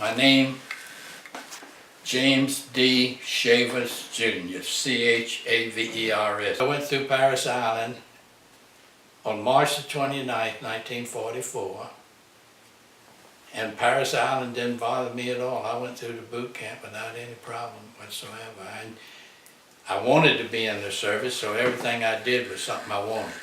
My name, James D. Chavers Jr., C-H-A-V-E-R-S. I went through Parris Island on March the 29th, 1944. And Parris Island didn't bother me at all. I went through the boot camp without any problem whatsoever. I wanted to be in the service, so everything I did was something I wanted.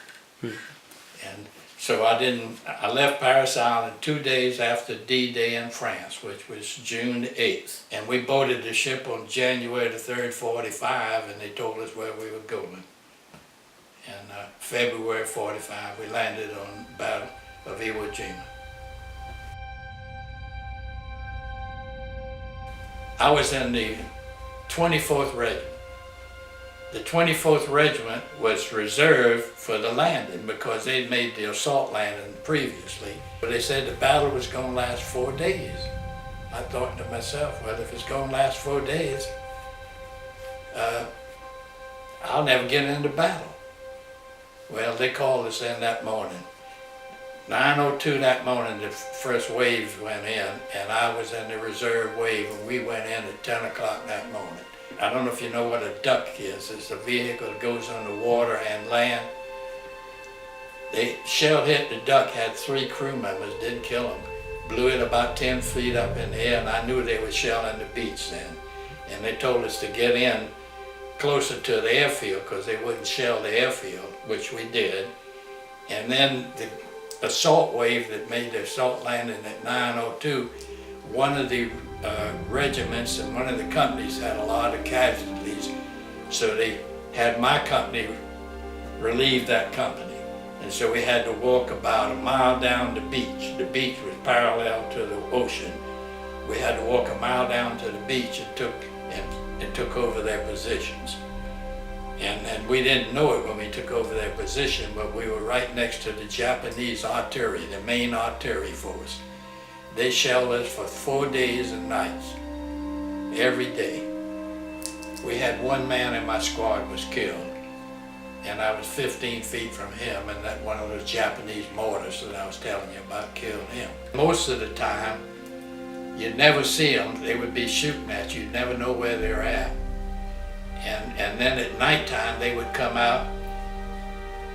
And so I left Parris Island 2 days after D-Day in France, which was June 8th. And we boarded the ship on January the 3rd, 45, and they told us where we were going. And February 45, we landed on the Battle of Iwo Jima. I was in the 24th Regiment. The 24th Regiment was reserved for the landing because they'd made the assault landing previously. But they said the battle was going to last 4 days. I thought to myself, well, if it's going to last 4 days, I'll never get into battle. Well, they called us in that morning. 9:02 that morning, the first waves went in, and I was in the reserve wave, and we went in at 10 o'clock that morning. I don't know if you know what a duck is. It's a vehicle that goes on the water and land. The shell hit the duck, had 3 crew members, didn't kill them. Blew it about 10 feet up in the air, and I knew they were shelling the beach then. And they told us to get in closer to the airfield because they wouldn't shell the airfield, which we did. And then the assault wave that made the assault landing at 9:02, one of the regiments and one of the companies had a lot of casualties, so they had my company relieve that company. And so we had to walk about a mile down the beach. The beach was parallel to the ocean. We had to walk a mile down to the beach and took over their positions. And we didn't know it when we took over their position, but we were right next to the Japanese artillery, the main artillery force. They shelled us for 4 days and nights, every day. We had one man in my squad was killed, and I was 15 feet from him, and that one of those Japanese mortars that I was telling you about killed him. Most of the time, you'd never see them. They would be shooting at you. You'd never know where they're at. And then at nighttime, they would come out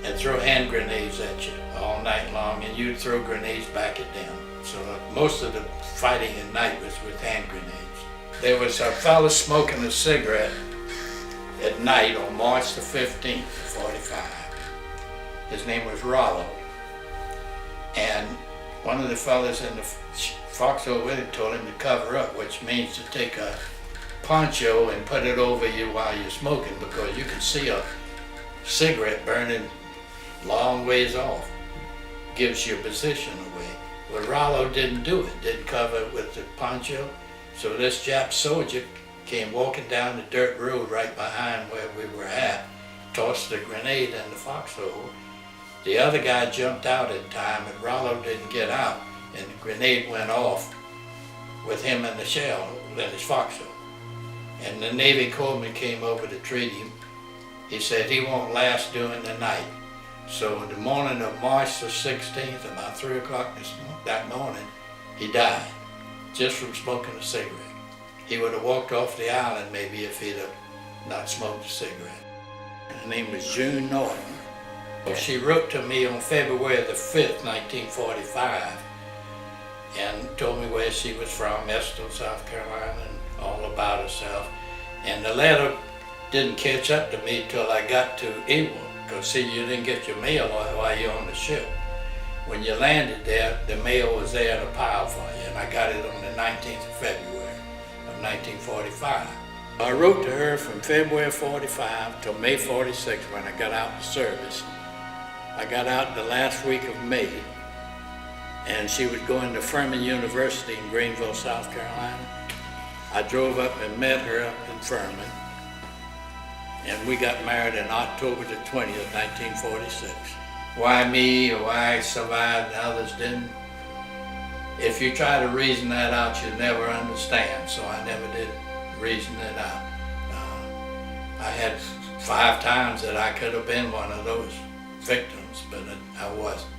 and throw hand grenades at you all night long, and you'd throw grenades back at them. So most of the fighting at night was with hand grenades. There was a fellow smoking a cigarette at night on March the 15th, 45. His name was Rollo. And one of the fellows in the foxhole with him told him to cover up, which means to take a poncho and put it over you while you're smoking, because you can see a cigarette burning long ways off. Gives your position away. Well, Rollo didn't do it, didn't cover it with the poncho. So this Jap soldier came walking down the dirt road right behind where we were at, tossed the grenade in the foxhole. The other guy jumped out in time, and Rollo didn't get out, and the grenade went off with him in the shell in his foxhole. And the Navy corpsman came over to treat him. He said he won't last during the night. So the morning of March the 16th, about 3 o'clock that morning, he died, just from smoking a cigarette. He would have walked off the island maybe if he'd have not smoked a cigarette. Her name was June Norton. She wrote to me on February the 5th, 1945, and told me where she was from, Estill, South Carolina, and all about herself. And the letter didn't catch up to me till I got to Iwo, because see, you didn't get your mail while you're on the ship. When you landed there, the mail was there in a pile for you, and I got it on the 19th of February of 1945. I wrote to her from February 45 till May 46 when I got out of service. I got out the last week of May, and she was going to Furman University in Greenville, South Carolina. I drove up and met her up in Furman, and we got married on October the 20th, 1946. Why me, or why I survived and others didn't? If you try to reason that out, you'll never understand, so I never did reason it out. I had 5 times that I could have been one of those victims, but I wasn't.